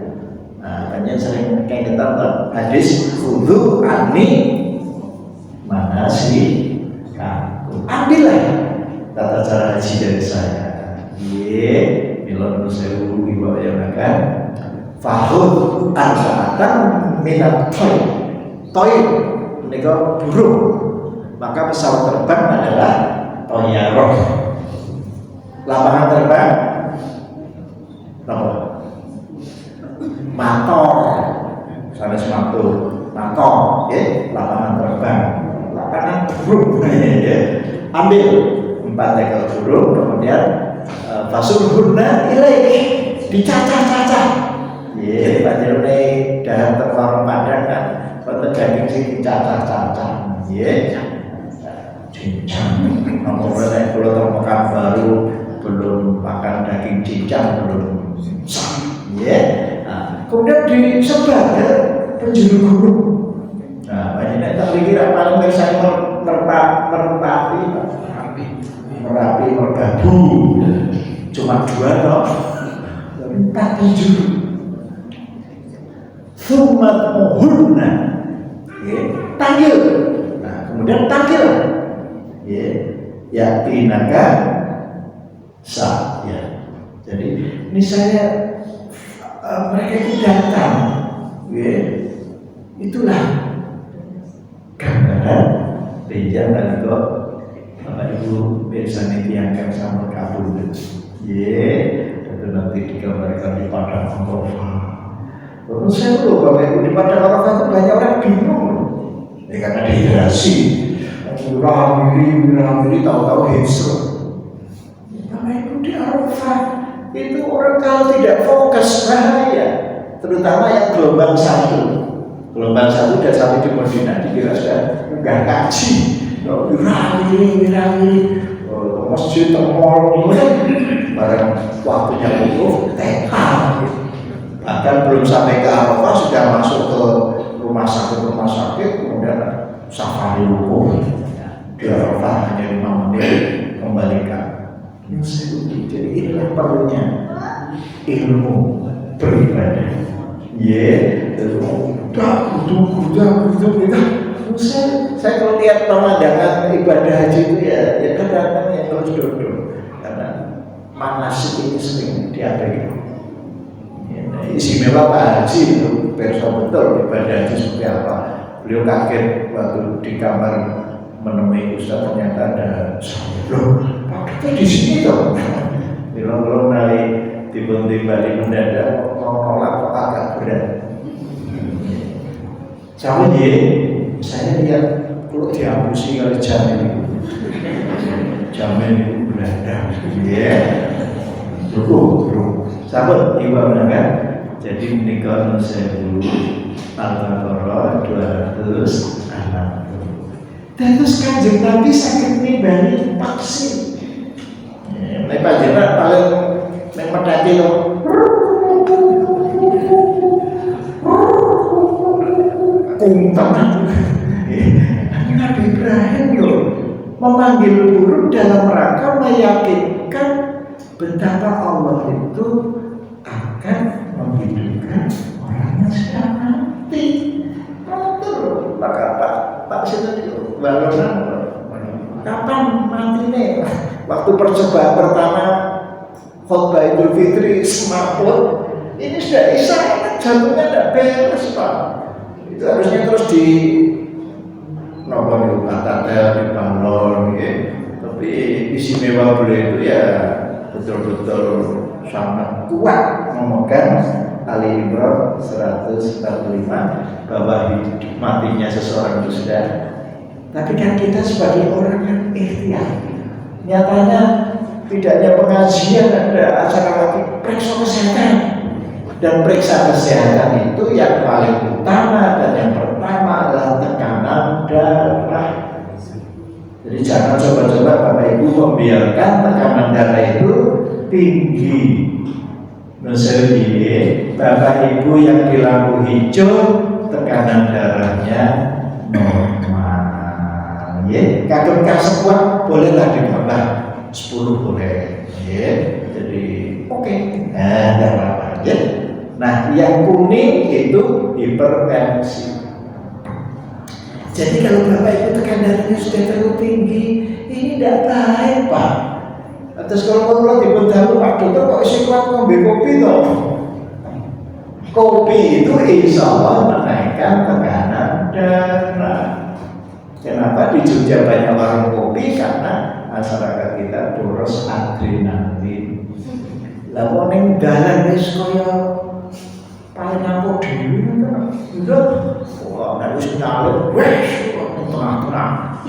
Nah, kan yang sering kayak kita hadis khudhu anni manasik. Ambillah tata cara haji dari saya. Ye, milon sewu ibu yang akan fahud arba'atan minat toy menika burung. Maka pesawat terbang adalah toyaroh. Lapangan terbang apa? Mator. Sanes matur. Mator, ya, lapangan terbang. Lapangan burung, ya. Ambil 4 ekor burung, kemudian fasurhunna ilaik, dicacah-cacah. Ye, panjenengan dahan terlarang padang kan, konten daging sing dicacah-cacah. Ye, cincang. Ngomong-ngomong kalau teng Pekanbaru belum makan daging cincang belum. Ye, kemudian disebar ke penjuru gunung. Nah, banyak tak pikir paling bersama Merapi Merbabu cuma 2 toh 47 sumat muhunna tanggil. Nah kemudian tanggil ya tinaga sah ya. Jadi ini saya mereka itu datang itulah gambaran Benjar dan kok Bapak Ibu biasanya diangkat sama kabul itu nanti digambarkan di padang Arafah. Terus saya tahu Bapak Ibu di padang Arafah itu banyak orang bingung karena dehidrasi wiramiri tahu-tahu hijrah. Bapak Ibu di Arafah itu orang kalau tidak fokus bahaya, terutama yang gelombang 1 dan sampai di Madinah dikira sudah enggak kaji wiramiri masjid temol barang waktunya wukuf TK, bahkan belum sampai ke Arafah sudah masuk ke rumah sakit kemudian safari wukuf di Arafah hanya 5 menit kembalikan. Jadi inilah perlunya ilmu beribadah. Saya kalau lihat pemandangan ibadah haji itu ya kadang-kadang yang terus duduk karena manasik ini sering diabaikan. Istimewa Pak Haji itu perso betul ibadah haji seperti apa. Beliau kaget waktu di kamar menemui Ustaz ternyata ada loh, Pak di sini toh. Belum naik tiba-tiba mendadak nolak kok agak berat. Sama saya lihat kalau dihapusi oleh jamin itu berada dulu sahabat ibu kan. Jadi menikah saya dulu Al-Baqarah 260. Dan terus Kanjeng Nabi sakit nimbali vaksin. Mulai panjenengan paling medati loh. Teman Nabi Ibrahim loh memanggil burung dalam rangka meyakinkan betapa Allah itu akan menghidupkan orang yang sedang mati. Maka Pak Sinten itu kapan mati nih? Waktu percobaan pertama khutbah Idul Fitri smartphone ini sudah isyarat jantungnya tidak beres Pak. Itu harusnya terus di nomor di balon tapi istimewa beliau itu ya betul-betul sangat kuat memegang Ali Imran 145 bahwa matinya seseorang itu sudah. Tapi kan kita sebagai orang yang ikhtiar nyatanya tidaknya pengajian ada acara lagi periksa kesehatan. Dan periksa kesehatan itu yang paling utama dan yang pertama adalah tekanan darah. Jadi jangan coba-coba Bapak Ibu membiarkan tekanan darah itu tinggi. Misalnya Bapak Ibu yang di lampu hijau tekanan darahnya normal. Kagum kasepuan bolehlah ditambah 10 boleh. Jadi oke. Tidak apa-apa. Nah, yang kuning itu hipertensi. Jadi kalau Bapak Ibu tekanan darahnya sudah terlalu tinggi, ini tidak baik Pak. Terus kalau dibentaru Pak Dokter kok isi kuat ngombe kopi toh? Kopi itu insya Allah menaikkan tekanan darah. Kenapa di Jogja banyak warung kopi? Karena masyarakat kita boros adrenalin. Lah wong ning dalan wis kaya paling ngampuk dhewe kan. Wah, nek wis nyalip wis tengah-tengah.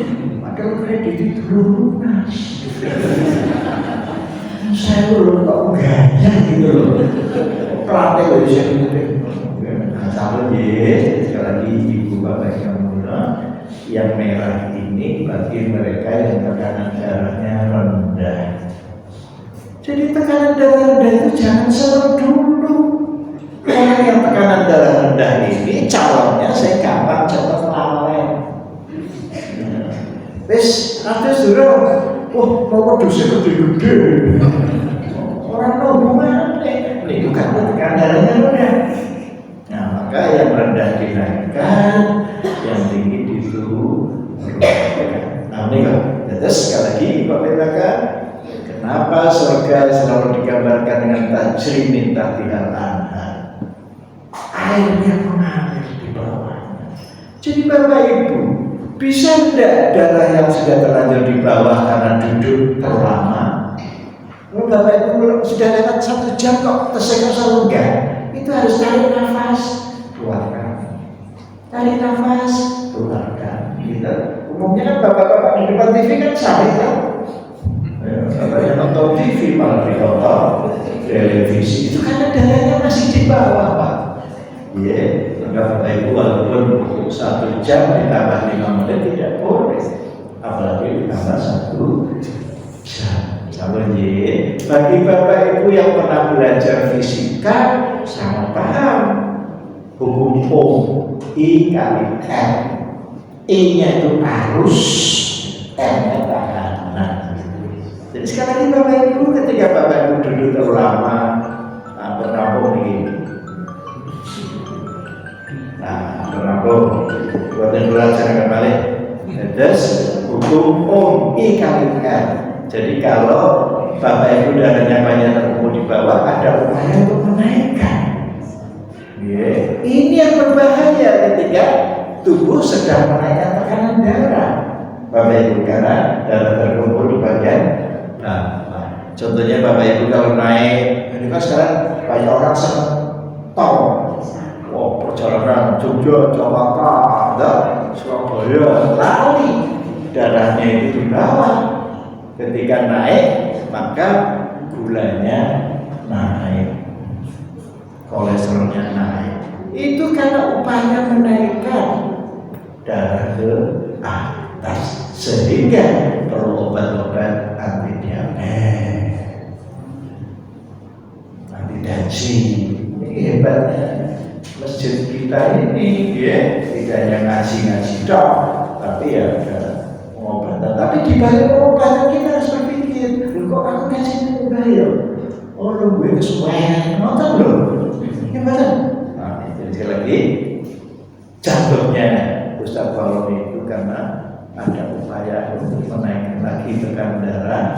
Padahal kredit dulu lunas. Saya belum kok gaya gitu loh. Pelatih loh di sini. Sahabat sekali lagi ibu bapak yang mulia, yang merah ini bagi mereka yang tekanan darahnya rendah. Jadi tekanan darah rendah itu jangan selalu dulu. Orang yang tekanan darah rendah ini calonnya saya gampang cepat lalai. Wis ada durung. Wah, mau dosnya gede-gede. Orang hubungan ini bukan ketika darahnya rendah. Nah, maka yang rendah dinaikkan, yang tinggi diturunkan. Nah, ini kok. Terus sekali lagi katakan, kenapa surga selalu digambarkan dengan tajrimin tahtihal anhar? Airnya mengalir di bawahnya. Jadi Bapak Ibu, bisa tidak darah yang sudah terlanjur di bawah karena duduk terlama? Kalau Bapak Ibu sudah lewat 1 jam kok tersegar enggak? Itu harus tarik nafas, keluarkan. Tarik nafas, keluarkan. Gitu. Umumnya kan bapak-bapak di depan TV kan sakit kan? Bapak yang nonton TV malah ditonton televisi itu karena darahnya masih di bawah, Pak. Iya, maka Bapak Ibu walaupun 1 jam ditambah 5 menit tidak boleh, apalagi ditambah 1 jam. Sama ye, bagi Bapak Ibu yang pernah belajar fisika sangat paham hukum Ohm, I kali M. I-nya itu arus, M-nya tekanan. Jadi sekali lagi Bapak Ibu, ketika Bapak Ibu duduk terlalu lama, bernampung begini. Nah, bernampung, buatnya belajar kembali. Terus hukum Ohm, I kali M. Jadi kalau Bapak Ibu darahnya banyak terkumpul di bawah, ada upaya untuk menaikkan. Yeah. Ini yang berbahaya ketika tubuh sedang menaikkan tekanan darah. Bapak Ibu, karena darah terkumpul di bagian bawah. Contohnya Bapak Ibu kalau naik, ini kan sekarang banyak orang senang tol. Oh, perjalanan Jogja, Jakarta, Surabaya, lari, darahnya itu di bawah. Ketika naik, maka gulanya naik, kolesterolnya naik. Itu karena upaya menaikkan darah ke atas, sehingga perlu obat-obat anti diabetes, anti tensi. Ini hebatnya masjid kita ini, ya, tidak hanya ngaji-ngaji dong, tapi ya ada pengobatan. Tapi di balik pengobatan kita harus berpikir, kok aku kasih murah ya? Oh, lu gue kesuwen, nonton loh. Gimana? Nah, jadi sekali lagi, jatuhnya Ustaz Baloni itu karena ada upaya untuk menaikkan lagi tekanan darah,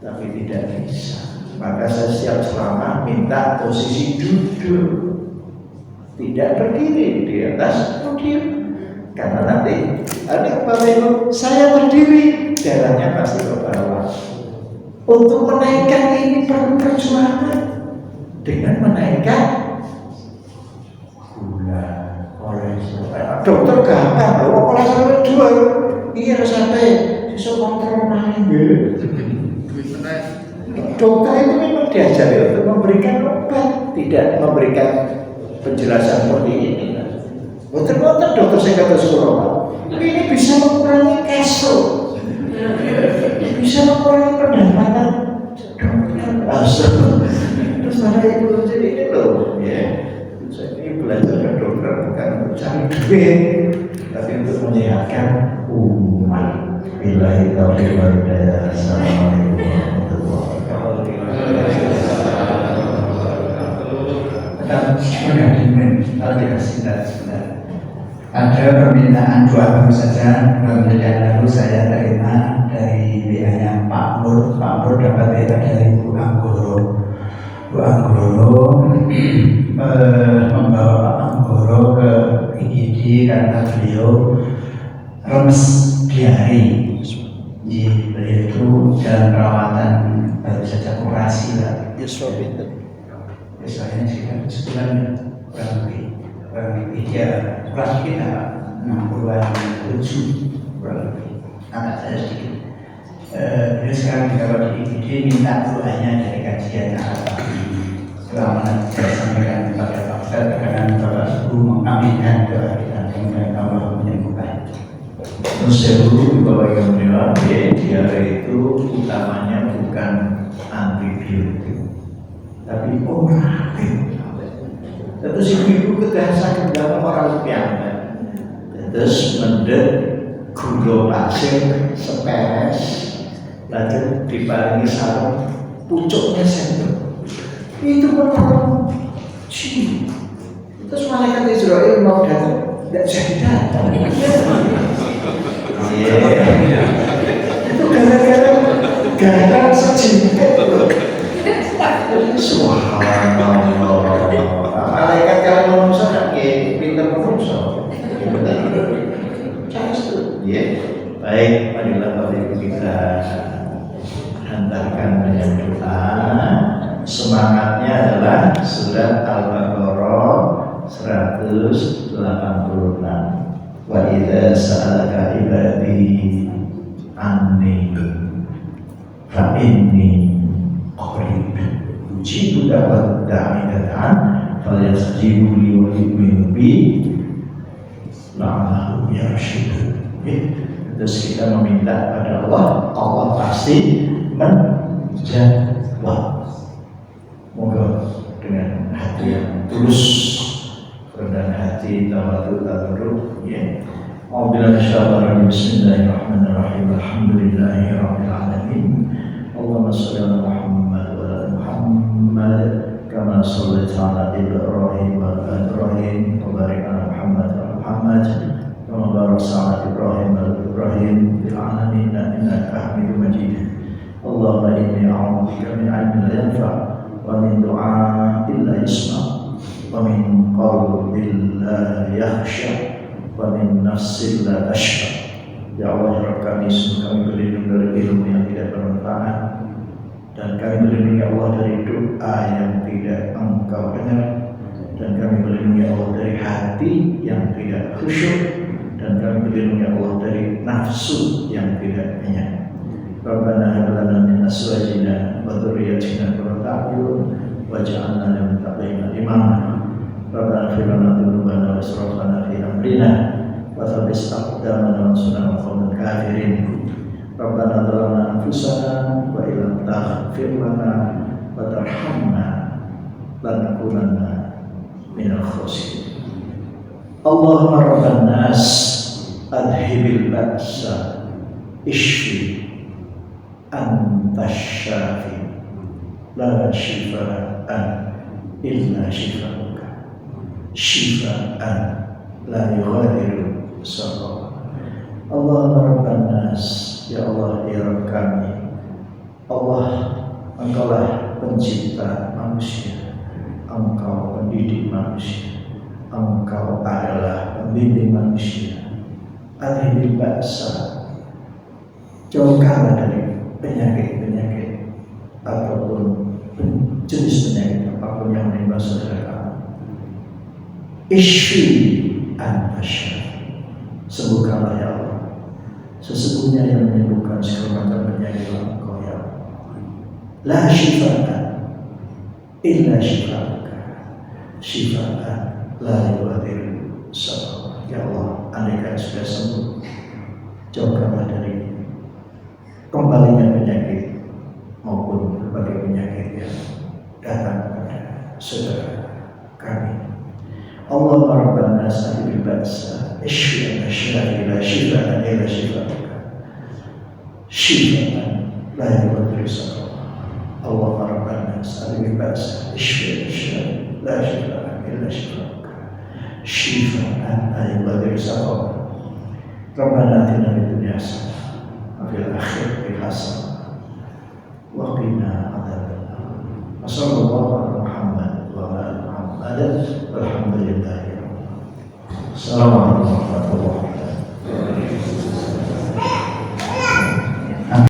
tapi tidak bisa. Maka saya siap selama minta posisi duduk, tidak berdiri di atas podium. Karena nanti ada Bapak Ibu, saya berdiri, darahnya pasti ke bawah. Untuk menaikkan ini perlu perjuangan dengan menaikkan gula, kolesterol. Dokter gampang, kalau kolesterol 2, ini harus sampai sesuk kontrol main. Dokter itu memang diajari untuk memberikan obat, tidak memberikan penjelasan seperti ini. Betul-betul dokter saya kata sekolah, ini bisa mengurangi cash flow, bisa mengurangi pendapatan dokter. Terus mana ibu jadi ini loh, ya. Saya ini belajar ke dokter bukan untuk cari duit, tapi untuk menyehatkan umat. Billahi taufiq wal hidayah. Assalamualaikum warahmatullahi wabarakatuh. Ada permintaan doa baru saja, mudah-mudahan lalu saya terima dari WA-nya Pak Nur. Pak Nur dapat WA dari Bu Anggoro. Bu Anggoro membawa Pak Anggoro ke IGD karena beliau remes diare. Beliau itu dalam perawatan baru saja operasi lah. Biasanya sekitar sebulan kurang lebih. Dia kelas kita 60-an kurang lebih, anak saya sedikit. Dia sekarang dirawat di IGD, minta doanya dari kajian selama nanti saya sampaikan kepada Pak Ustaz, karena Bapak Ibu mengaminkan doa kita dan Allah menyembuhkan. Terus saya dulu bahwa yang menilai diare itu utamanya bukan antibiotik, tapi obat. Terus ibu-ibu kegasan dalam orang piyambak, terus mendek gula pasir seperes, lalu diparingi sarung pucuknya sendok. Itu menolong jin. Terus malaikat Israel mau datang, tidak jadi datang. Itu gara-gara garam sejimpit. Subhanallah. Malaikat kalau manusia tak pintar manusia. Ya, baik, marilah kita hantarkan dengan doa. Semangatnya adalah surat Al-Baqarah 186. Wa idza sa'alaka ibadi anni fa inni qarib ujibu da'wat da'i data'an falyastajibu li wa yu'minu bi la'allahum yarshudun. Terus kita meminta pada Allah, Allah pasti menjawab. Moga dengan hati yang tulus, rendah hati, tawadhu, ya. Bismillahirrahmanirrahim. Alhamdulillahirabbil alamin. Allahumma shalli ala Muhammad wa ala Muhammad kama shallaita ala Ibrahim wa ala Ibrahim wa barik ala Muhammad wa ala Muhammad kama barakta ala Ibrahim wa ala Ibrahim fil alamin innaka Hamidum Majid. Allahumma inni a'udzubika min 'ilmin la yanfa' wa min du'a'in la yusma' wa min qalbin la yakhsha wa min nafsin la tashqa. Ya Allah, ya Rabb kami, kami berlindung dari ilmu yang tidak bermanfaat, dan kami berlindung ya Allah dari doa yang tidak Engkau dengar, dan kami berlindung ya Allah dari hati yang tidak khusyuk, dan kami berlindung ya Allah dari nafsu yang tidak kenyang. Rabbana hab lana min azwajina wa dhurriyyatina qurrata a'yun waj'alna lil muttaqina imama. Rabbana ighfir lana dzunubana wa israfana fi amrina wa thabbit aqdamana wa ansurna 'alal qawmil kafirin. Rabbana zalamna anfusana wa illam taghfir lana wa tarhamna lanakunanna minal khasirin. Allahumma rabban nas adhibil ba'sa ishfi anta syafi la shifaan illa shifauka shifaan la yughadiru saqama. Allahumma rabban nas, ya Allah ya Rabb kami, Allah Engkaulah pencipta manusia, Engkau pendidik manusia, Engkau adalah pembimbing manusia. Adhibil ba'sa, jauhkanlah dari penyakit-penyakit ataupun jenis penyakit apapun yang menimpa saudara kami. Ishfi anta syafi, sembuhkanlah ya Allah. Sesungguhnya yang menyembuhkan segala macam penyakit Engkau ya Allah. La shifaan illa shifauka shifaan la yughadiru saqama. Ya Allah, andaikan sudah sembuh, jauhkanlah dari kembalinya penyakit maupun berbagai penyakit yang datang kepada saudara kami. Allahumma rabban nas adhibil ba'sa ishfi anta syafi la shifaan illa shifauka shifaan la yughadiru saqama. Allahumma rabban nas adhibil ba'sa ishfi anta syafi la shifaan illa shifauka shifaan la yughadiru saqama. Rabbana atina fid dunya hasanah wa fil akhirati hasanah wa qina adzabannar. Wassallallahu ala Muhammad wa ala Muhammad walhamdulillahi rabbil alamin. Assalamualaikum warahmatullahi wabarakatuh.